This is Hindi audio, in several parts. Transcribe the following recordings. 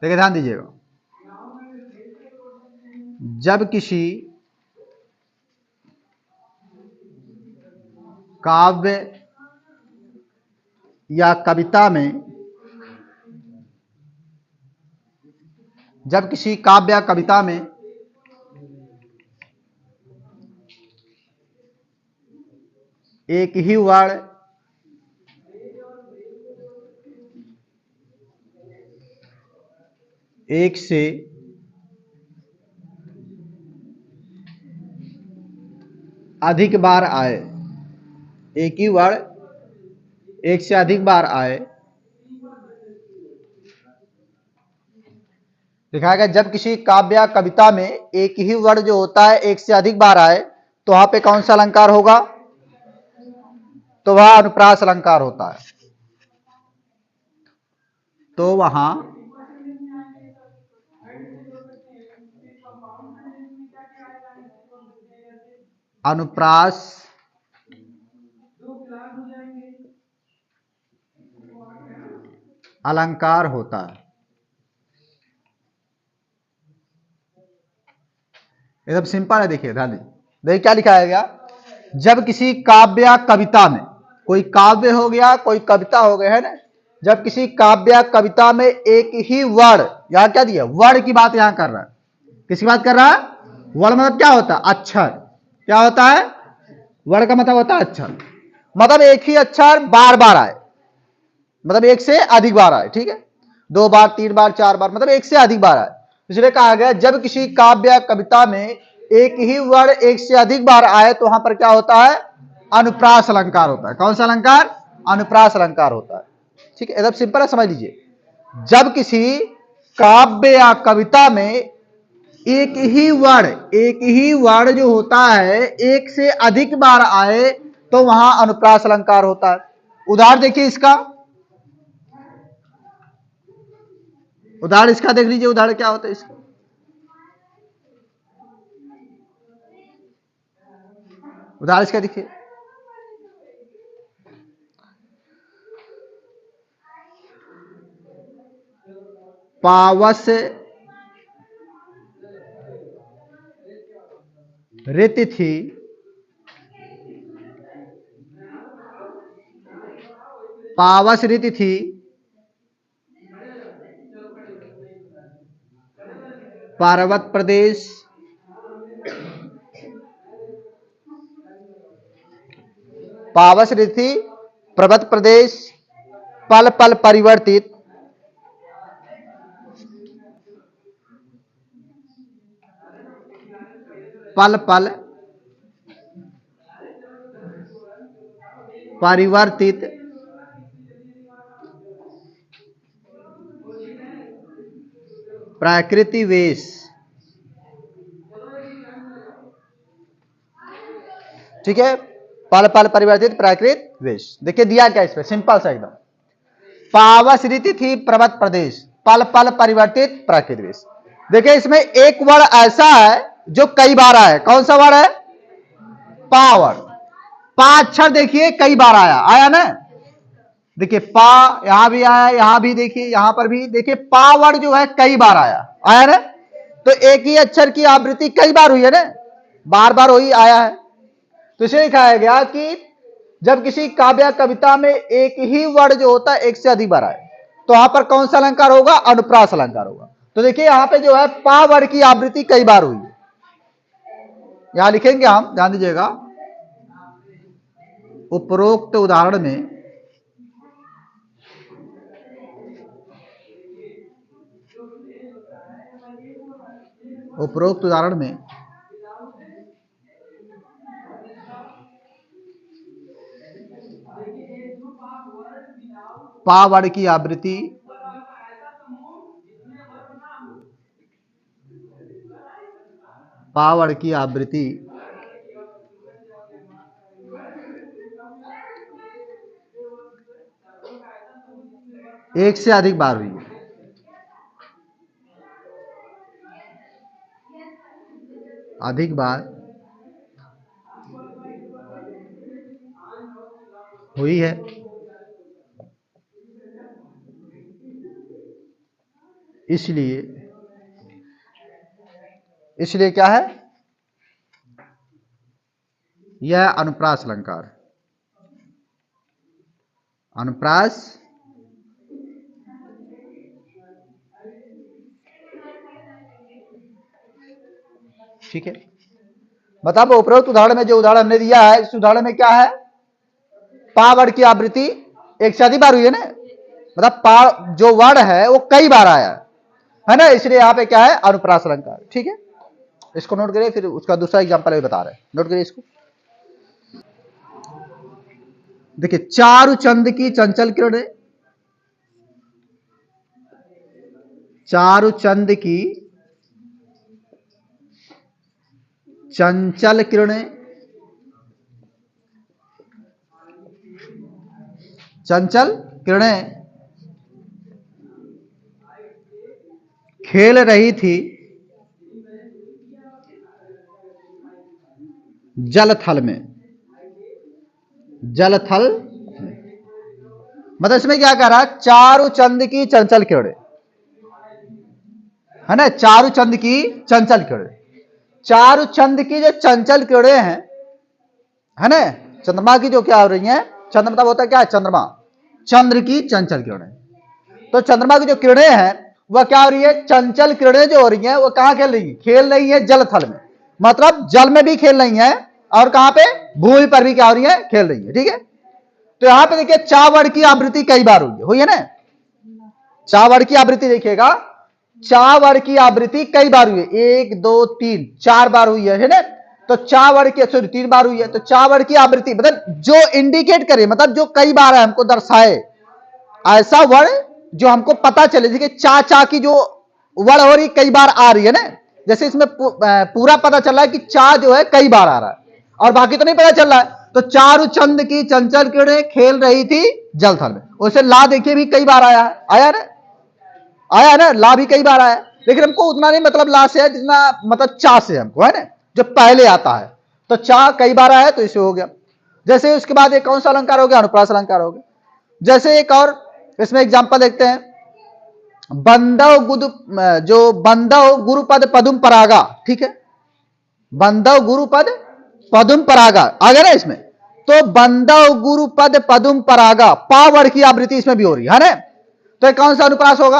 देखिए ध्यान दीजिएगा, जब किसी काव्य या कविता में, जब किसी काव्य या कविता में एक ही वर्ण एक से अधिक बार आए, एक ही वर्ण एक से अधिक बार आए, दिखाया गया जब किसी काव्य या कविता में एक ही वर्ण जो होता है एक से अधिक बार आए तो वहां पे कौन सा अलंकार होगा? तो वह अनुप्रास अलंकार होता है। तो वहां अनुप्रास अलंकार होता है। एकदम सिंपल है, देखिए ध्यान दीजिए। देखिए क्या लिखा है गया, जब किसी काव्य या कविता में, कोई काव्य हो गया कोई कविता हो गया, है ना, जब किसी काव्य या कविता में एक ही वर्ण, यहां क्या दिया, वर्ण की बात यहां कर रहा है। किसकी बात कर रहा है? वर्ण मतलब क्या होता है? अक्षर। क्या होता है? वर्ण का मतलब होता है अक्षर। मतलब एक ही अक्षर बार बार आए, मतलब एक से अधिक बार आए, ठीक है, 2 बार 3 बार 4 बार, मतलब एक से अधिक बार आए। इसलिए कहा गया जब किसी काव्य या कविता में एक ही वर्ण एक से अधिक बार आए तो वहां पर क्या होता है? अनुप्रास अलंकार होता है। कौन सा अलंकार? अनुप्रास अलंकार होता है। ठीक है, एकदम सिंपल है, समझ लीजिए। जब किसी काव्य या कविता में एक ही वर्ण जो होता है एक से अधिक बार आए तो वहां अनुप्रास अलंकार होता है। उदाहरण देखिए इसका, उदाहरण इसका देख लीजिए, उदाहरण क्या होता है इसका। उदाहरण इसका देखिए, पावस ऋत थी, पावस ऋत थी, पर्वत प्रदेश, पावस ऋत थी, पर्वत प्रदेश, पल पल परिवर्तित, पल पल परिवर्तित, प्रकृति वेश। ठीक है, पल पल परिवर्तित प्राकृत वेश। देखिए दिया क्या इसमें, सिंपल सा एकदम, पावस ऋतु थी पर्वत प्रदेश, पल पल परिवर्तित प्राकृत वेश। देखिए इसमें एक वर्ण ऐसा है जो कई बार आया है। कौन सा वर्ण है? पावर। पा अक्षर देखिए कई बार आया, आया ना, देखिए पा यहां भी आया, यहां भी देखिए, यहां पर भी देखिए, पा वर्ण जो है कई बार आया, आया ना। तो एक ही अक्षर की आवृत्ति कई बार हुई है ना, बार बार वही आया है। तो इसे कहा गया कि जब किसी काव्य कविता में एक ही वर्ण जो होता है एक से अधिक बार आए तो वहां पर कौन सा अलंकार होगा? अनुप्रास अलंकार होगा। तो देखिए यहां पे जो है पा वर्ण की आवृत्ति कई बार हुई है, यहां लिखेंगे हम, ध्यान दीजिएगा। उपरोक्त उदाहरण में उपरोक्त उदाहरण में पा वर्ण की आवृत्ति पा वर्ण की आवृत्ति एक से अधिक बार हुई है। अधिक बार हुई है। इसलिए इसलिए क्या है, यह अनुप्रास अलंकार। अनुप्रास ठीक है। मतलब उपरोक्त उदाहरण में जो उदाहरण हमने दिया है, इस उदाहरण में क्या है, पा वर्ड की आवृत्ति एक से अधिक बार हुई है ना, मतलब पा जो वर्ड है वो कई बार आया है ना, इसलिए यहां पे क्या है, अनुप्रास अलंकार। ठीक है, इसको नोट करिए, फिर उसका दूसरा एग्जांपल भी बता रहे हैं, नोट करिए इसको। देखिए, चारु चंद की चंचल किरणें, चारु चंद की चंचल किरणें, चंचल किरणें खेल रही थी जलथल में, जलथल में। मतलब इसमें क्या कह रहा है, चारु चंद की चंचल किरणें है ना, चारु चंद की चंचल किरणें, चारु चंद की जो चंचल किरणें हैं है ना, चंद्रमा की जो क्या हो रही हैं, चंद्र मतलब होता है क्या है, चंद्रमा, चंद्र की चंचल किरणें। तो चंद्रमा की जो किरणें हैं वह क्या हो रही है, चंचल किरणें जो हो रही हैं वो कहां खेल रही है, खेल रही है जलथल में, मतलब जल में भी खेल रही है और कहां पे, भूमि पर भी क्या हो रही है, खेल रही है। ठीक है, तो यहां पे देखिए चा वर्ड की आवृत्ति कई बार हुई है ना, चा वर्ड की आवृत्ति देखिएगा, चा वर्ड की आवृत्ति कई बार हुई है, 1 2 3 4 बार हुई है ना, तो चा वर्ड की, सॉरी 3 बार हुई है, तो चा वर्ड की आवृत्ति मतलब जो इंडिकेट करे, मतलब जो कई बार है हमको दर्शाए, ऐसा वर्ड जो हमको पता चले, देखिए चा चा की जो वर्ड हो रही कई बार आ रही है ना, जैसे इसमें पूरा पता चल रहा है कि चा जो है कई बार आ रहा है और बाकी तो नहीं पता चल रहा है। तो चारु चंद की चंचल किरणें खेल रही थी जलथल में, उसे ला देखिए भी कई बार आया है, आया ना, आया ना, ला भी कई बार आया, लेकिन हमको उतना नहीं मतलब ला से है जितना मतलब चा से हमको है ना, जो पहले आता है, तो चा कई बार आया तो इसे हो गया। जैसे उसके बाद एक कौन सा अलंकार हो गया, अनुप्रास अलंकार हो गया। जैसे एक और इसमें एग्जांपल देखते हैं, बंदव गुद, जो बंदव गुरुपद पदुम परागा, ठीक है, बंदव गुरुपद पदुम परागा आ गया ना इसमें, तो बंदव गुरुपद पदुम परागा पा वर्ड की आवृत्ति इसमें भी हो रही है ना, तो ये कौन सा अनुप्रास होगा,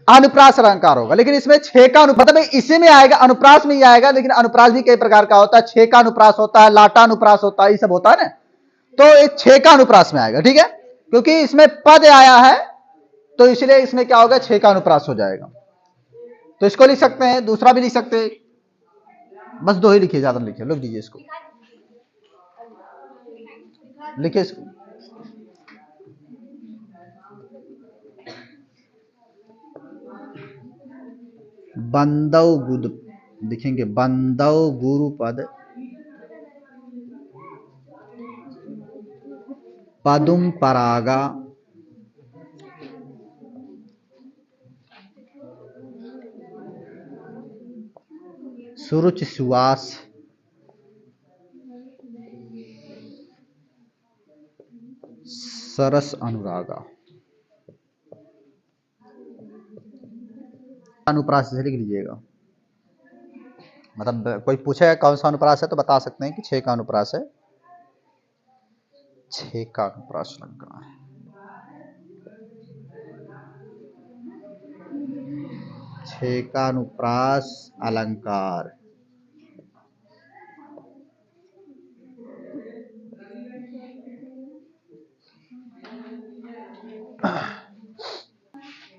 अनुप्रास अलंकार होगा। लेकिन इसमें छह का मतलब इसी में आएगा, अनुप्रास में ही आएगा, लेकिन अनुप्रास भी कई प्रकार का होता है, छह का अनुप्रास होता है, लाटा अनुप्रास होता है, ये सब होता है ना, तो एक छह का अनुप्रास में आएगा। ठीक है, क्योंकि इसमें पद आया है तो इसलिए इसमें क्या होगा, छह का अनुप्रास हो जाएगा। तो इसको लिख सकते हैं, दूसरा भी लिख सकते हैं, बस दो ही लिखिए, ज्यादा लिखिए, लिख दीजिए इसको, लिखिए इसको, बंदव गुद लिखेंगे, बंदव गुरुपद पदुम परागा सुरुच सुवास सरस अनुरागा। अनुप्रास से लिख लीजिएगा, मतलब कोई पूछेगा कौन सा अनुप्रास है तो बता सकते हैं कि छह का अनुप्रास है, छह का अनुप्रास लगना है। छह का अनुप्रास अलंकार,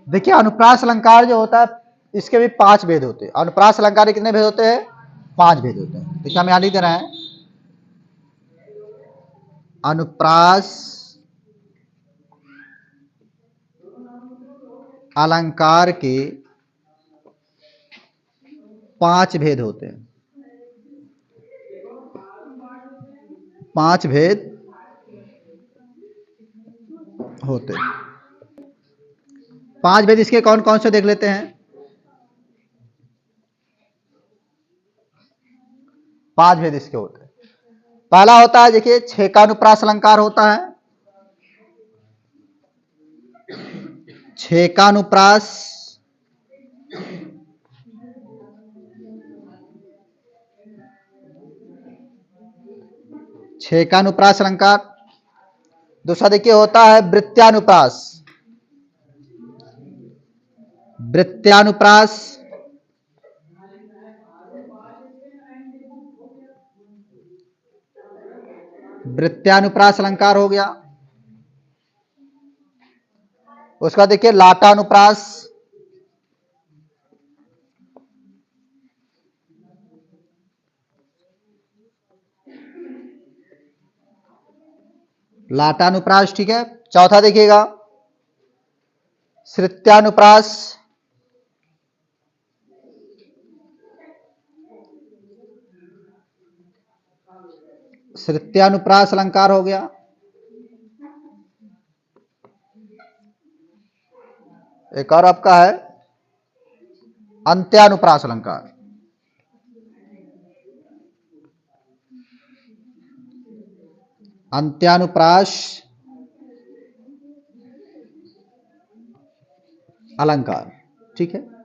देखिए अनुप्रास अलंकार जो होता है इसके भी 5 भेद होते हैं। अनुप्रास अलंकार के कितने भेद होते हैं, 5 भेद होते हैं। देखिए हम यहां लिख दे रहे हैं, अनुप्रास अलंकार के 5 भेद होते हैं, 5 भेद होते हैं। 5 भेद इसके कौन कौन से देख लेते हैं, 5 भेद इसके होते हैं। पहला होता है देखिए छह का अनुप्रास अलंकार होता है, छह का अनुप्रास 6 का अनुप्रास अलंकार। दूसरा देखिए होता है वृत्त्यानुप्रास। वृत्त्यानुप्रास, वृत्त्यानुप्रास अलंकार हो गया। उसका देखिए लाटानुप्रास, लाटानुप्रास, ठीक है। चौथा देखिएगा श्रुत्यानुप्रास, श्रुत्यानुप्रास अलंकार हो गया। एक और आपका है अंत्यानुप्रास अलंकार। अंत्यानुप्रास अलंकार, ठीक है।